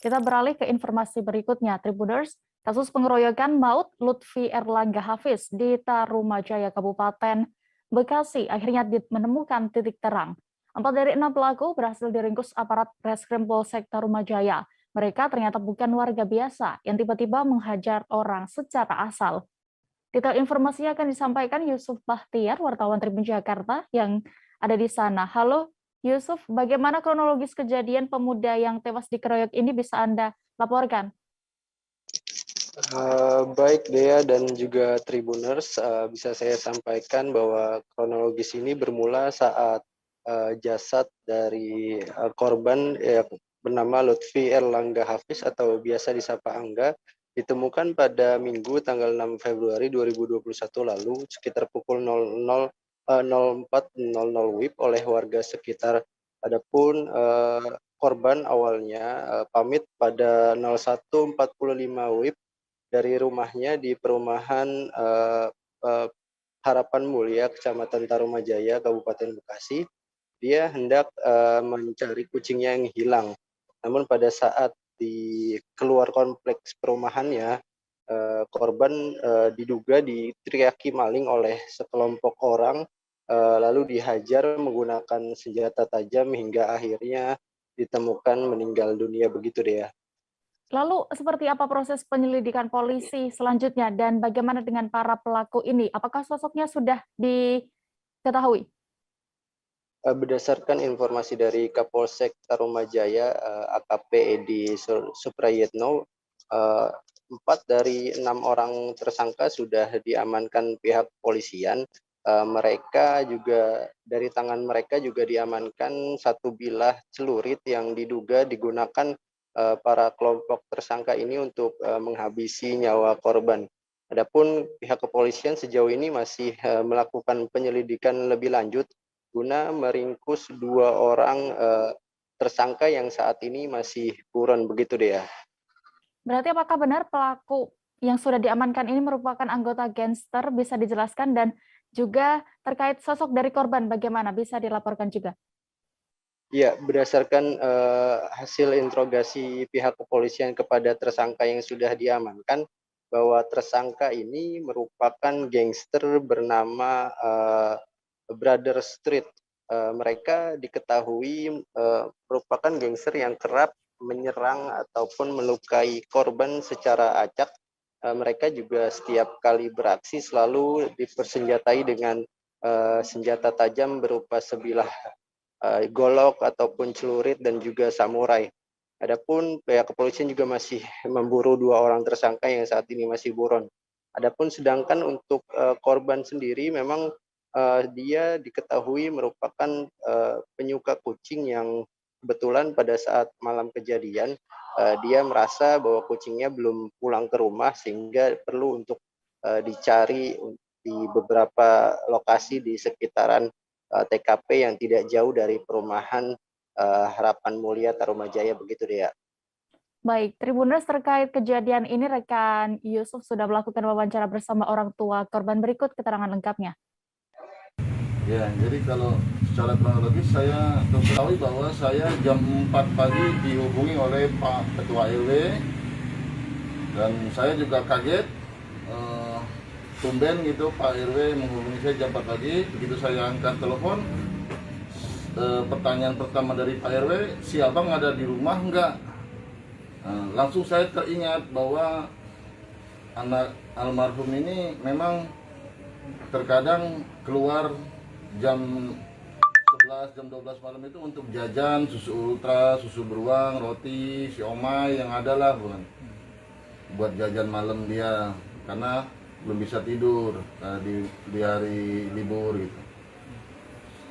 Kita beralih ke informasi berikutnya, Tribuners. Kasus pengeroyokan maut Lutfi Erlangga Hafiz di Tarumajaya, Kabupaten Bekasi akhirnya menemukan titik terang. 4 dari 6 pelaku berhasil diringkus aparat Reskrim Polsek Tarumajaya. Mereka ternyata bukan warga biasa yang tiba-tiba menghajar orang secara asal. Detail informasinya akan disampaikan Yusuf Bahtiar, wartawan Tribun Jakarta yang ada di sana. Halo Yusuf, bagaimana kronologis kejadian pemuda yang tewas dikeroyok ini bisa Anda laporkan? Baik Dea dan juga Tribuners, bisa saya sampaikan bahwa kronologis ini bermula saat jasad dari korban yang bernama Lutfi Erlangga Hafiz atau biasa disapa Angga ditemukan pada Minggu tanggal 6 Februari 2021 lalu sekitar pukul 04.00 WIB oleh warga sekitar. Adapun korban awalnya pamit pada 01.45 WIB dari rumahnya di perumahan Harapan Mulia, Kecamatan Tarumajaya, Kabupaten Bekasi. Dia hendak mencari kucingnya yang hilang. Namun pada saat di keluar kompleks perumahannya, korban diduga diteriaki maling oleh sekelompok orang, lalu dihajar menggunakan senjata tajam hingga akhirnya ditemukan meninggal dunia, begitu deh ya. Lalu seperti apa proses penyelidikan polisi selanjutnya dan bagaimana dengan para pelaku ini? Apakah sosoknya sudah diketahui? Berdasarkan informasi dari Kapolsek Tarumajaya, AKP Edi Suprayitno, 4 dari 6 orang tersangka sudah diamankan pihak polisian. Mereka juga dari tangan mereka juga diamankan satu bilah celurit yang diduga digunakan para kelompok tersangka ini untuk menghabisi nyawa korban. Adapun pihak kepolisian sejauh ini masih melakukan penyelidikan lebih lanjut guna meringkus 2 orang tersangka yang saat ini masih buron, begitu deh ya. Berarti apakah benar pelaku yang sudah diamankan ini merupakan anggota gangster? Bisa dijelaskan dan juga terkait sosok dari korban bagaimana? Bisa dilaporkan juga? Ya, berdasarkan hasil interogasi pihak kepolisian kepada tersangka yang sudah diamankan, bahwa tersangka ini merupakan gangster bernama Brother Street. Mereka diketahui merupakan gangster yang kerap menyerang ataupun melukai korban secara acak. Mereka juga setiap kali beraksi selalu dipersenjatai dengan senjata tajam berupa sebilah golok ataupun celurit dan juga samurai. Adapun pihak kepolisian juga masih memburu 2 orang tersangka yang saat ini masih buron. Adapun sedangkan untuk korban sendiri memang dia diketahui merupakan penyuka kucing yang kebetulan pada saat malam kejadian dia merasa bahwa kucingnya belum pulang ke rumah sehingga perlu untuk dicari di beberapa lokasi di sekitaran TKP yang tidak jauh dari perumahan Harapan Mulia Tarumajaya, begitu deh ya. Baik, Tribuners, terkait kejadian ini rekan Yusuf sudah melakukan wawancara bersama orang tua korban. Berikut keterangan lengkapnya. Ya, jadi kalau secara kronologis saya ketahui bahwa saya jam 4 pagi dihubungi oleh Pak Ketua RW dan saya juga kaget tumben gitu Pak RW menghubungi saya jam 4 pagi. Begitu saya angkat telepon, pertanyaan pertama dari Pak RW, si abang ada di rumah enggak? Langsung saya teringat bahwa anak almarhum ini memang terkadang keluar jam 11, jam 12 malam itu untuk jajan susu ultra, susu beruang, roti, siomay yang ada lah buat jajan malam dia karena belum bisa tidur di hari libur gitu.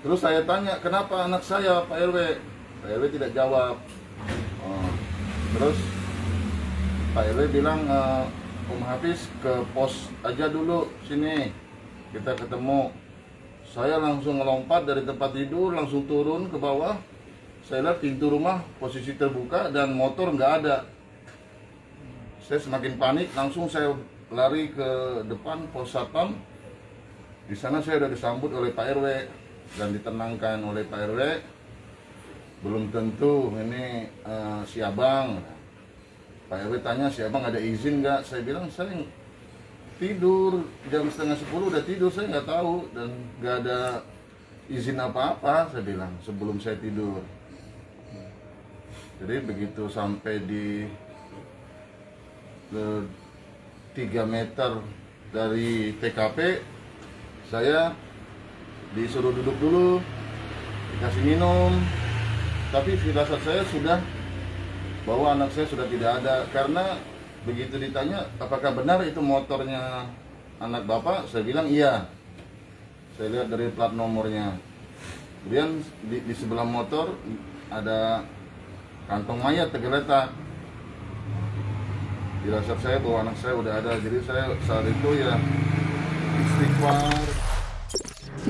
Terus saya tanya, kenapa anak saya Pak RW? Pak RW tidak jawab. Terus Pak RW bilang, Om Hafiz ke pos aja dulu sini, kita ketemu. Saya langsung melompat dari tempat tidur, langsung turun ke bawah. Saya lihat pintu rumah posisi terbuka dan motor nggak ada. Saya semakin panik, langsung saya lari ke depan pos satpam. Di sana saya sudah disambut oleh Pak RW dan ditenangkan oleh Pak RW. Belum tentu ini si abang. Pak RW tanya si abang ada izin nggak, saya bilang saya tidur jam 9:30 udah tidur, saya nggak tahu dan nggak ada izin apa-apa, saya bilang sebelum saya tidur. Jadi begitu sampai di 3 meter dari TKP, saya disuruh duduk dulu, dikasih minum, tapi firasat saya sudah bahwa anak saya sudah tidak ada. Karena begitu ditanya apakah benar itu motornya anak bapak, saya bilang iya, saya lihat dari plat nomornya. Kemudian di sebelah motor ada kantong mayat tergeletak. Firasat saya bahwa anak saya udah ada, jadi saya saat itu ya istighfar.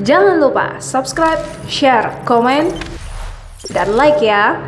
Jangan lupa subscribe, share, komen, dan like ya.